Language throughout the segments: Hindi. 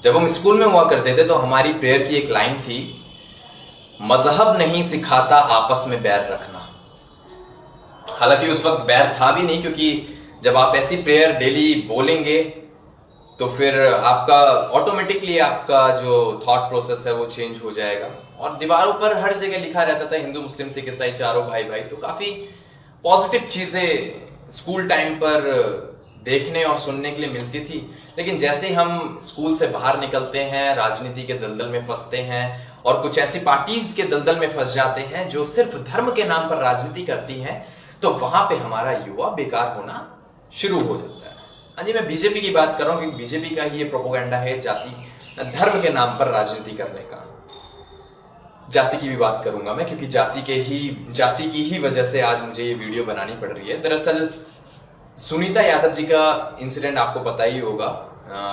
जब हम स्कूल में हुआ करते थे तो हमारी प्रेयर की एक लाइन थी, मजहब नहीं सिखाता आपस में बैर रखना। हालांकि उस वक्त बैर था भी नहीं, क्योंकि जब आप ऐसी प्रेयर डेली बोलेंगे तो फिर आपका ऑटोमेटिकली आपका जो थॉट प्रोसेस है वो चेंज हो जाएगा। और दीवारों पर हर जगह लिखा रहता था हिंदू मुस्लिम सिख ईसाई चारों भाई भाई, तो काफी पॉजिटिव चीजें स्कूल टाइम पर देखने और सुनने के लिए मिलती थी। लेकिन जैसे ही हम स्कूल से बाहर निकलते हैं, राजनीति के दलदल में फंसते हैं और कुछ ऐसी पार्टीज के दलदल में फंस जाते हैं जो सिर्फ धर्म के नाम पर राजनीति करती हैं, तो वहां पे हमारा युवा बेकार होना शुरू हो जाता है। हाँ जी, मैं बीजेपी की बात कर रहा हूं क्योंकि बीजेपी का ही ये प्रोपोगंडा है जाति धर्म के नाम पर राजनीति करने का। जाति की भी बात करूंगा मैं, क्योंकि जाति की ही वजह से आज मुझे ये वीडियो बनानी पड़ रही है। दरअसल सुनीता यादव जी का इंसिडेंट आपको पता ही होगा।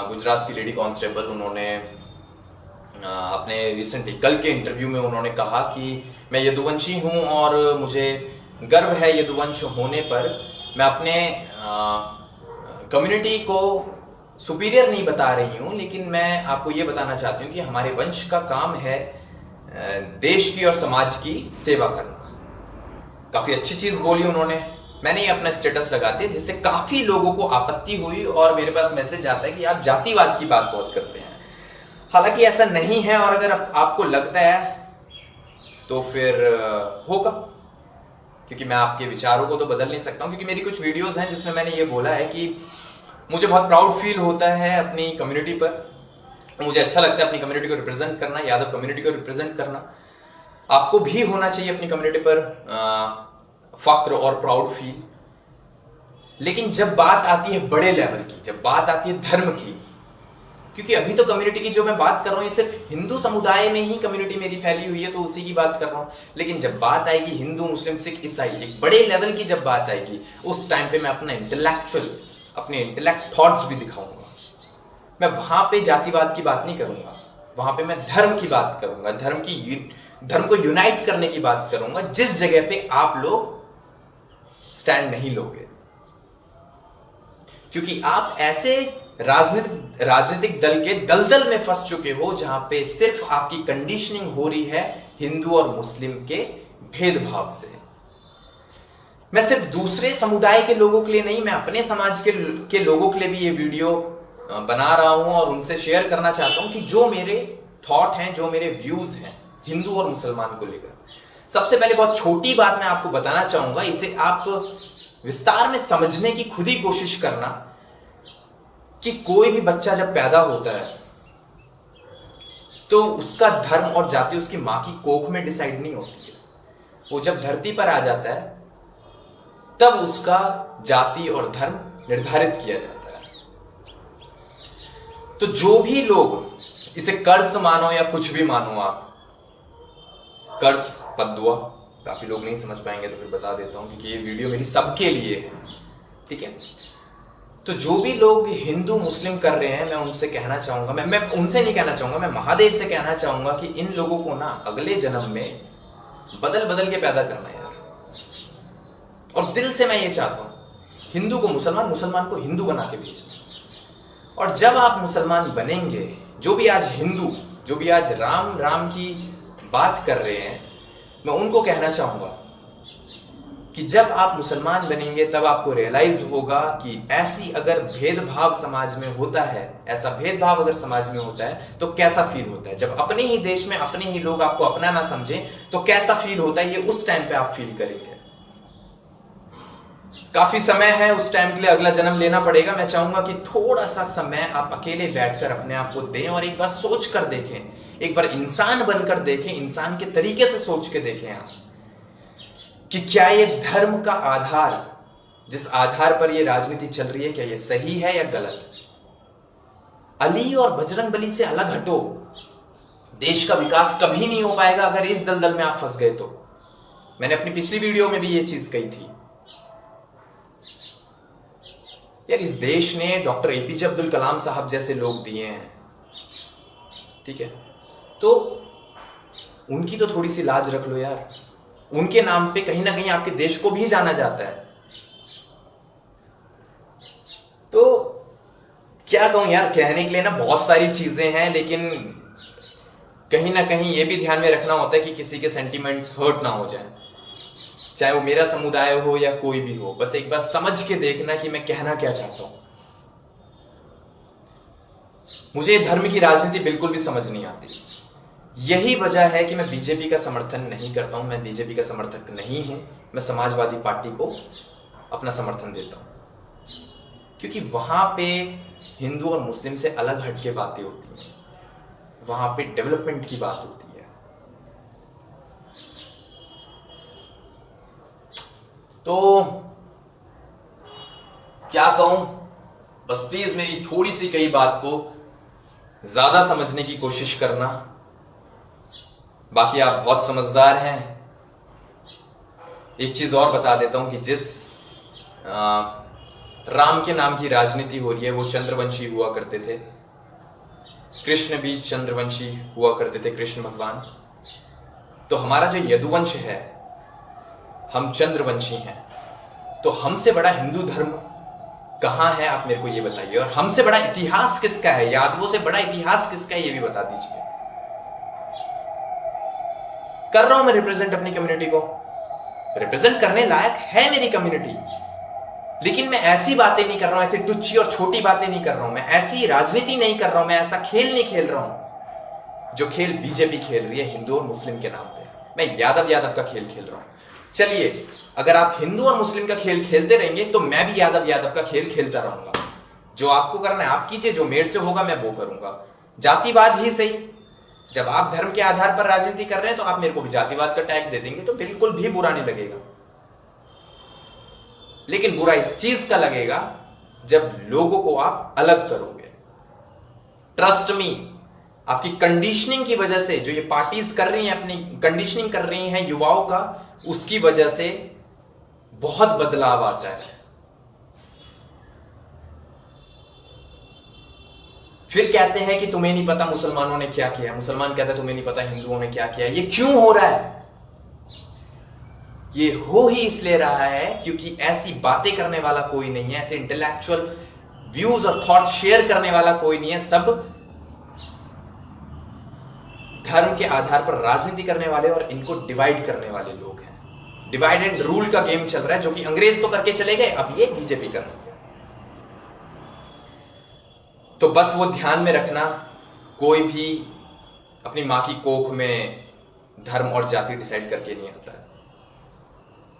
गुजरात की लेडी कांस्टेबल, उन्होंने अपने रिसेंटली कल के इंटरव्यू में उन्होंने कहा कि मैं यदुवंशी हूं और मुझे गर्व है यदुवंश होने पर। मैं अपने कम्युनिटी को सुपीरियर नहीं बता रही हूं, लेकिन मैं आपको यह बताना चाहती हूं कि हमारे वंश का काम है देश की और समाज की सेवा करना। काफी अच्छी चीज बोली उन्होंने। मैंने ये अपना स्टेटस लगा दिया, जिससे काफी लोगों को आपत्ति हुई और मेरे पास मैसेज आता है कि आप जातिवाद की बात बहुत करते हैं। हालांकि ऐसा नहीं है, और अगर आपको लगता है तो फिर होगा, क्योंकि मैं आपके विचारों को तो बदल नहीं सकता हूं। क्योंकि मेरी कुछ वीडियोस हैं जिसमें मैंने ये बोला है कि मुझे बहुत प्राउड फील होता है अपनी कम्युनिटी पर। मुझे अच्छा लगता है अपनी कम्युनिटी को रिप्रेजेंट करना, यादव कम्युनिटी को रिप्रेजेंट करना। आपको भी होना चाहिए अपनी कम्युनिटी पर फक्र और प्राउड फील। लेकिन जब बात आती है बड़े लेवल की, जब बात आती है धर्म की, क्योंकि अभी तो कम्युनिटी की जो मैं बात कर रहा हूं ये सिर्फ हिंदू समुदाय में ही कम्युनिटी मेरी फैली हुई है, तो उसी की बात कर रहा हूं। लेकिन जब बात आएगी हिंदू मुस्लिम सिख ईसाई, एक बड़े लेवल की जब बात आएगी, उस टाइम पे मैं अपने इंटेलेक्ट थॉट्स भी दिखाऊंगा। मैं वहां पे जातिवाद की बात नहीं करूंगा, वहां पे मैं धर्म की बात करूंगा, धर्म को यूनाइट करने की बात करूंगा, जिस जगह पे आप लोग स्टैंड नहीं लोगे। क्योंकि आप ऐसे राजनीतिक दल के दलदल में फंस चुके हो जहां पे सिर्फ आपकी कंडीशनिंग हो रही है हिंदू और मुस्लिम के भेदभाव से। मैं सिर्फ दूसरे समुदाय के लोगों के लिए नहीं, मैं अपने समाज के लोगों के लिए भी ये वीडियो बना रहा हूं और उनसे शेयर करना चाहता हूं कि जो मेरे थॉट हैं, जो मेरे व्यूज हैं हिंदू और मुसलमान को लेकर। सबसे पहले बहुत छोटी बात मैं आपको बताना चाहूंगा, इसे आप विस्तार में समझने की खुद ही कोशिश करना कि कोई भी बच्चा जब पैदा होता है तो उसका धर्म और जाति उसकी मां की कोख में डिसाइड नहीं होती है। वो जब धरती पर आ जाता है तब उसका जाति और धर्म निर्धारित किया जाता है। तो जो भी लोग इसे कर्ज मानो या कुछ भी मानो, आप कर्ज पद्दुआ, काफी लोग नहीं समझ पाएंगे तो फिर बता देता हूं क्योंकि ये वीडियो मेरी सबके लिए है, ठीक है। तो जो भी लोग हिंदू मुस्लिम कर रहे हैं, मैं उनसे कहना चाहूंगा, मैं उनसे नहीं कहना चाहूंगा, मैं महादेव से कहना चाहूंगा कि इन लोगों को ना अगले जन्म में बदल के पैदा करना यार। और दिल से मैं ये चाहता हूं हिंदू को मुसलमान, मुसलमान को हिंदू बना के भेजना। और जब आप मुसलमान बनेंगे, जो भी आज हिंदू, जो भी आज राम की बात कर रहे हैं, मैं उनको कहना चाहूंगा कि जब आप मुसलमान बनेंगे तब आपको रियलाइज होगा कि ऐसी अगर भेदभाव समाज में होता है, ऐसा भेदभाव अगर समाज में होता है तो कैसा फील होता है। जब अपने ही देश में अपने ही लोग आपको अपना ना समझें तो कैसा फील होता है, ये उस टाइम पे आप फील करेंगे। काफी समय है उस टाइम के लिए, अगला जन्म लेना पड़ेगा। मैं चाहूंगा कि थोड़ा सा समय आप अकेले बैठकर अपने आप को दें और एक बार सोच कर देखें, एक बार इंसान बनकर देखें, इंसान के तरीके से सोच के देखें आप कि क्या ये धर्म का आधार, जिस आधार पर ये राजनीति चल रही है, क्या ये सही है या गलत। अली और बजरंगबली से अलग हटो, देश का विकास कभी नहीं हो पाएगा अगर इस दलदल में आप फंस गए तो। मैंने अपनी पिछली वीडियो में भी ये चीज कही थी यार, इस देश ने डॉक्टर एपीजे अब्दुल कलाम साहब जैसे लोग दिए हैं, ठीक है, तो उनकी तो थोड़ी सी लाज रख लो यार। उनके नाम पे कहीं ना कहीं आपके देश को भी जाना जाता है। तो क्या कहूं यार, कहने के लिए ना बहुत सारी चीजें हैं, लेकिन कहीं ना कहीं ये भी ध्यान में रखना होता है कि किसी के सेंटिमेंट्स हर्ट ना हो जाए, चाहे वो मेरा समुदाय हो या कोई भी हो। बस एक बार समझ के देखना कि मैं कहना क्या चाहता हूं। मुझे धर्म की राजनीति बिल्कुल भी समझ नहीं आती। यही वजह है कि मैं बीजेपी का समर्थन नहीं करता हूं। मैं बीजेपी का समर्थक नहीं हूं। मैं समाजवादी पार्टी को अपना समर्थन देता हूं, क्योंकि वहां पे हिंदू और मुस्लिम से अलग हटके बातें होती हैं। वहां पे डेवलपमेंट की बात होती है। तो क्या कहूं, बस प्लीज मेरी थोड़ी सी कई बात को ज्यादा समझने की कोशिश करना। बाकी आप बहुत समझदार हैं। एक चीज और बता देता हूं कि जिस राम के नाम की राजनीति हो रही है वो चंद्रवंशी हुआ करते थे। कृष्ण भी चंद्रवंशी हुआ करते थे, कृष्ण भगवान। तो हमारा जो यदुवंश है, हम चंद्रवंशी हैं। तो हमसे बड़ा हिंदू धर्म कहां है, आप मेरे को ये बताइए। और हमसे बड़ा इतिहास किसका है, यादवों से बड़ा इतिहास किसका है, ये भी बता दीजिए। कर रहा हूं मैं रिप्रेजेंट अपनी कम्युनिटी को, रिप्रेजेंट करने लायक है मेरी कम्युनिटी, लेकिन मैं ऐसी बातें नहीं कर रहा हूं, ऐसी तुच्छी और छोटी बातें नहीं कर रहा हूं, मैं ऐसी राजनीति नहीं कर रहा हूं, मैं ऐसा खेल नहीं खेल रहा हूं जो खेल बीजेपी खेल रही है हिंदू और मुस्लिम के नाम पे। मैं यादव का खेल खेल रहा हूं। चलिए, अगर आप हिंदू और मुस्लिम का खेल खेलते रहेंगे तो मैं भी यादव का खेल खेलता रहूंगा। जो आपको करना है आप कीजिए, जो मेरे से होगा मैं वो करूंगा। जातिवाद ही सही, जब आप धर्म के आधार पर राजनीति कर रहे हैं तो आप मेरे को भी जातिवाद का टैग दे देंगे तो बिल्कुल भी बुरा नहीं लगेगा। लेकिन बुरा इस चीज का लगेगा जब लोगों को आप अलग करोगे। ट्रस्ट मी, आपकी कंडीशनिंग की वजह से जो ये पार्टीज कर रही हैं, अपनी कंडीशनिंग कर रही हैं युवाओं का, उसकी वजह से बहुत बदलाव आता है। फिर कहते हैं कि तुम्हें नहीं पता मुसलमानों ने क्या किया, मुसलमान कहते हैं तुम्हें नहीं पता हिंदुओं ने क्या किया। ये क्यों हो रहा है? ये हो ही इसलिए रहा है क्योंकि ऐसी बातें करने वाला कोई नहीं है, ऐसे इंटेलेक्चुअल व्यूज और थॉट शेयर करने वाला कोई नहीं है। सब धर्म के आधार पर राजनीति करने वाले और इनको डिवाइड करने वाले लोग हैं। डिवाइड एंड रूल का गेम चल रहा है, जो कि अंग्रेज तो करके चले गए, अब ये बीजेपी कर रही है। तो बस वो ध्यान में रखना, कोई भी अपनी मां की कोख में धर्म और जाति डिसाइड करके नहीं आता है।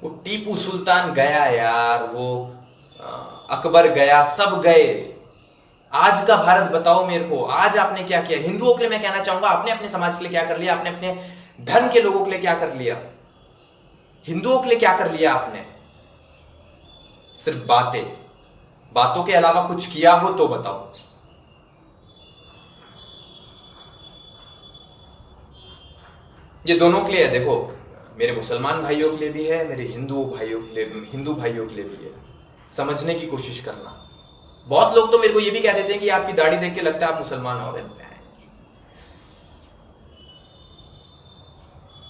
वो टीपू सुल्तान गया यार, वो अकबर गया, सब गए। आज का भारत बताओ मेरे को, आज आपने क्या किया? हिंदुओं के लिए मैं कहना चाहूंगा, आपने अपने समाज के लिए क्या कर लिया, आपने अपने धर्म के लोगों के लिए क्या कर लिया, हिंदुओं के लिए क्या कर लिया आपने? सिर्फ बातें, बातों के अलावा कुछ किया हो तो बताओ। ये दोनों के लिए है, देखो, मेरे मुसलमान भाइयों के लिए भी है, मेरे हिंदू भाइयों के लिए भी है। समझने की कोशिश करना। बहुत लोग तो मेरे को ये भी कह देते हैं कि आपकी दाढ़ी देख के लगता है आप मुसलमान हो।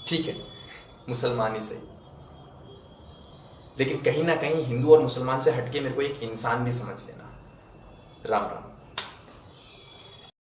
ठीक है, मुसलमान ही सही, लेकिन कहीं ना कहीं हिंदू और मुसलमान से हटके मेरे को एक इंसान भी समझ लेना। राम राम।